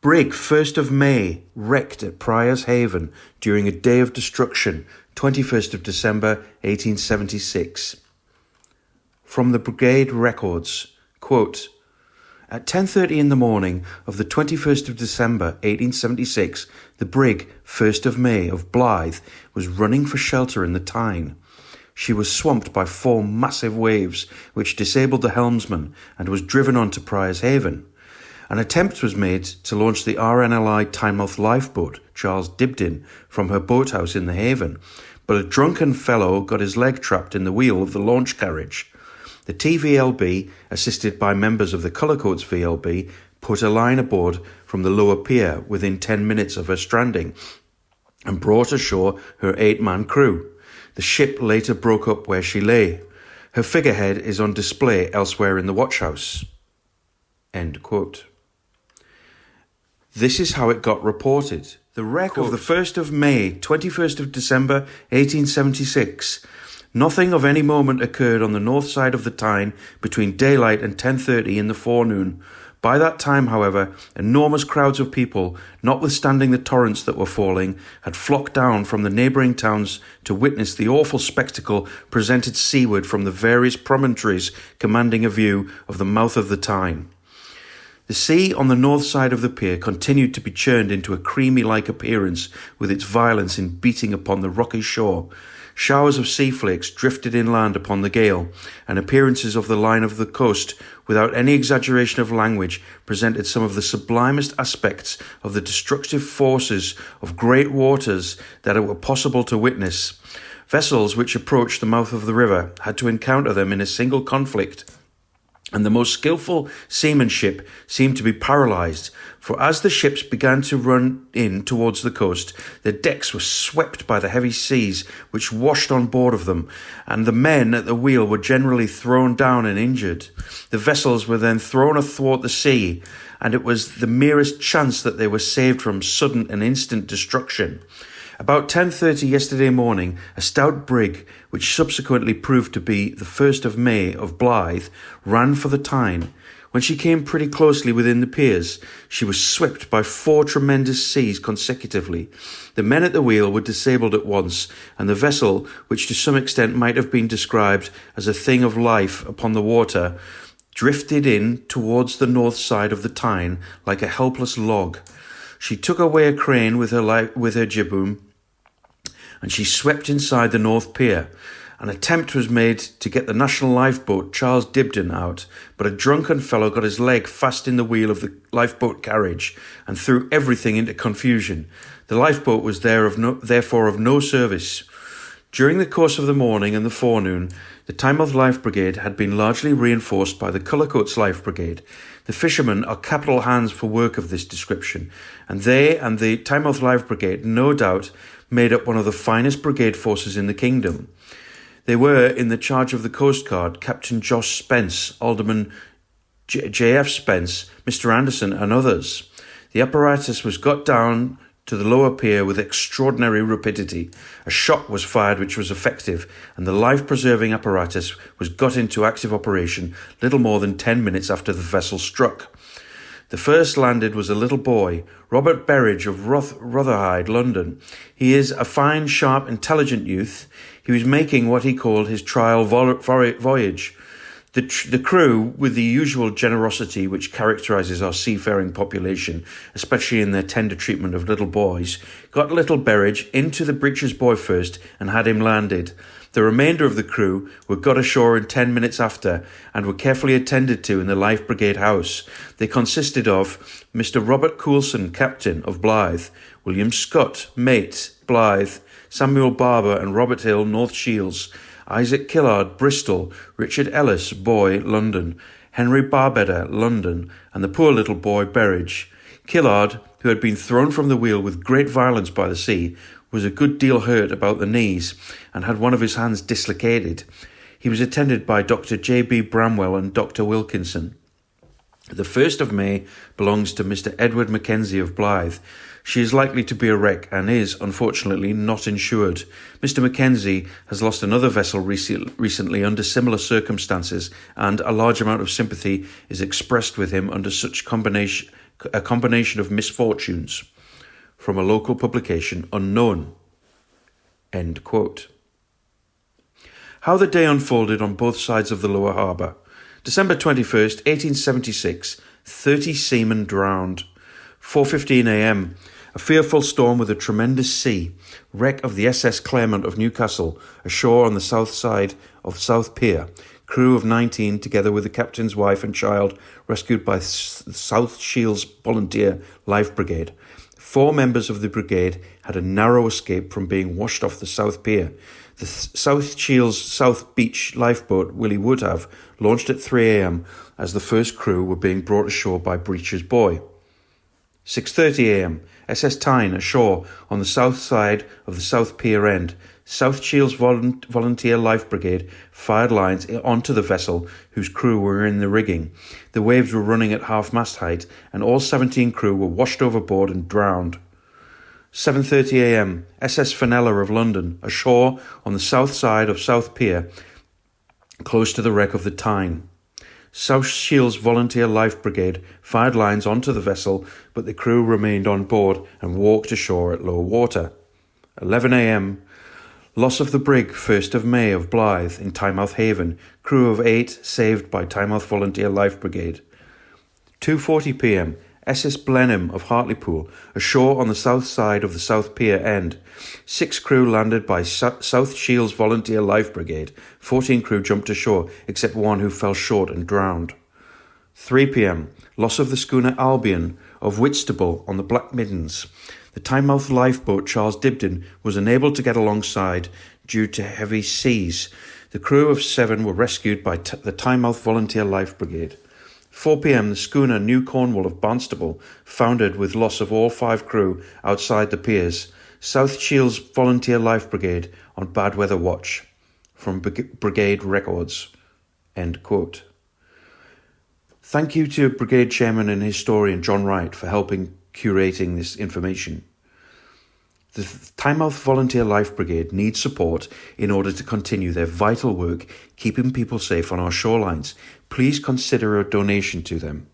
Brig, 1st of May, wrecked at Prior's Haven during a day of destruction, 21st of December 1876. From the Brigade Records, quote, at 10:30 in the morning of the 21st of December 1876, the brig 1st of May of Blyth was running for shelter in the Tyne. She was swamped by 4 massive waves, which disabled the helmsman and was driven on to Prior's Haven. An attempt was made to launch the RNLI Tynemouth lifeboat, Charles Dibdin, from her boathouse in the haven, but a drunken fellow got his leg trapped in the wheel of the launch carriage. The TVLB, assisted by members of the Cullercoats VLB, put a line aboard from the lower pier within 10 minutes of her stranding and brought ashore her 8-man crew. The ship later broke up where she lay. Her figurehead is on display elsewhere in the watchhouse. End quote. This is how it got reported. The wreck of the 1st of May, 21st of December, 1876. Nothing of any moment occurred on the north side of the Tyne between daylight and 10:30 in the forenoon. By that time, however, enormous crowds of people, notwithstanding the torrents that were falling, had flocked down from the neighbouring towns to witness the awful spectacle presented seaward from the various promontories commanding a view of the mouth of the Tyne. The sea on the north side of the pier continued to be churned into a creamy-like appearance with its violence in beating upon the rocky shore. Showers of sea flakes drifted inland upon the gale, and appearances of the line of the coast, without any exaggeration of language, presented some of the sublimest aspects of the destructive forces of great waters that it were possible to witness. Vessels which approached the mouth of the river had to encounter them in a single conflict, and the most skilful seamanship seemed to be paralysed, for as the ships began to run in towards the coast, their decks were swept by the heavy seas which washed on board of them, and the men at the wheel were generally thrown down and injured. The vessels were then thrown athwart the sea, and it was the merest chance that they were saved from sudden and instant destruction. About 10:30 yesterday morning, a stout brig, which subsequently proved to be the 1st of May of Blyth, ran for the Tyne. When she came pretty closely within the piers, she was swept by 4 tremendous seas consecutively. The men at the wheel were disabled at once, and the vessel, which to some extent might have been described as a thing of life upon the water, drifted in towards the north side of the Tyne like a helpless log. She took away a crane with her jibboom, and she swept inside the North Pier. An attempt was made to get the national lifeboat Charles Dibdin out, but a drunken fellow got his leg fast in the wheel of the lifeboat carriage and threw everything into confusion. The lifeboat was therefore of no service. During the course of the morning and the forenoon, the Tynemouth Life Brigade had been largely reinforced by the Cullercoats Life Brigade. The fishermen are capital hands for work of this description, and they and the Tynemouth Life Brigade no doubt made up one of the finest brigade forces in the kingdom. They were in the charge of the Coast Guard, Captain Josh Spence, Alderman J.F. Spence, Mr. Anderson and others. The apparatus was got down to the lower pier with extraordinary rapidity. A shot was fired which was effective, and the life-preserving apparatus was got into active operation little more than 10 minutes after the vessel struck. The first landed was a little boy, Robert Berridge of Rotherhithe, London. He is a fine, sharp, intelligent youth. He was making what he called his trial voyage. The crew, with the usual generosity which characterises our seafaring population, especially in their tender treatment of little boys, got little Berridge into the breeches buoy first and had him landed. The remainder of the crew were got ashore in 10 minutes after and were carefully attended to in the Life Brigade house. They consisted of Mr. Robert Coulson, captain of Blyth, William Scott, mate, Blyth, Samuel Barber and Robert Hill, North Shields, Isaac Killard, Bristol, Richard Ellis, boy, London, Henry Barbedder, London, and the poor little boy, Berridge. Killard, who had been thrown from the wheel with great violence by the sea, was a good deal hurt about the knees and had one of his hands dislocated. He was attended by Dr. J.B. Bramwell and Dr. Wilkinson. The 1st of May belongs to Mr. Edward Mackenzie of Blyth. She is likely to be a wreck and is, unfortunately, not insured. Mr. Mackenzie has lost another vessel recently under similar circumstances, and a large amount of sympathy is expressed with him under such a combination of misfortunes. From a local publication, unknown. End quote. How the day unfolded on both sides of the lower harbour. December 21st, 1876, 30 seamen drowned. 4:15 a.m, a fearful storm with a tremendous sea. Wreck of the SS Claremont of Newcastle, ashore on the south side of South Pier. Crew of 19, together with the captain's wife and child, rescued by South Shields Volunteer Life Brigade. 4 members of the brigade had a narrow escape from being washed off the South Pier. The South Shields South Beach lifeboat Willie would have launched at 3 a.m. as the first crew were being brought ashore by Breacher's Buoy. 6:30 a.m. SS Tyne ashore on the south side of the South Pier end. South Shields Volunteer Life Brigade fired lines onto the vessel whose crew were in the rigging. The waves were running at half-mast height and all 17 crew were washed overboard and drowned. 7:30 a.m. SS Fenella of London ashore on the south side of South Pier close to the wreck of the Tyne. South Shields Volunteer Life Brigade fired lines onto the vessel, but the crew remained on board and walked ashore at low water. 11 a.m. Loss of the Brig, 1st of May of Blyth in Tynemouth Haven. Crew of 8 saved by Tynemouth Volunteer Life Brigade. 2:40 p.m. SS Blenheim of Hartlepool ashore on the south side of the South Pier end. 6 crew landed by South Shields Volunteer Life Brigade. 14 crew jumped ashore, except 1 who fell short and drowned. 3 p.m. Loss of the schooner Albion of Whitstable on the Black Middens. The Tynemouth lifeboat Charles Dibdin was unable to get alongside due to heavy seas. The crew of 7 were rescued by the Tynemouth Volunteer Life Brigade. 4 p.m. The schooner New Cornwall of Barnstaple foundered with loss of all 5 crew outside the piers. South Shields Volunteer Life Brigade on bad weather watch. From Brigade Records. End quote. Thank you to Brigade Chairman and Historian John Wright for helping curating this information. The Tynemouth Volunteer Life Brigade needs support in order to continue their vital work keeping people safe on our shorelines. Please consider a donation to them.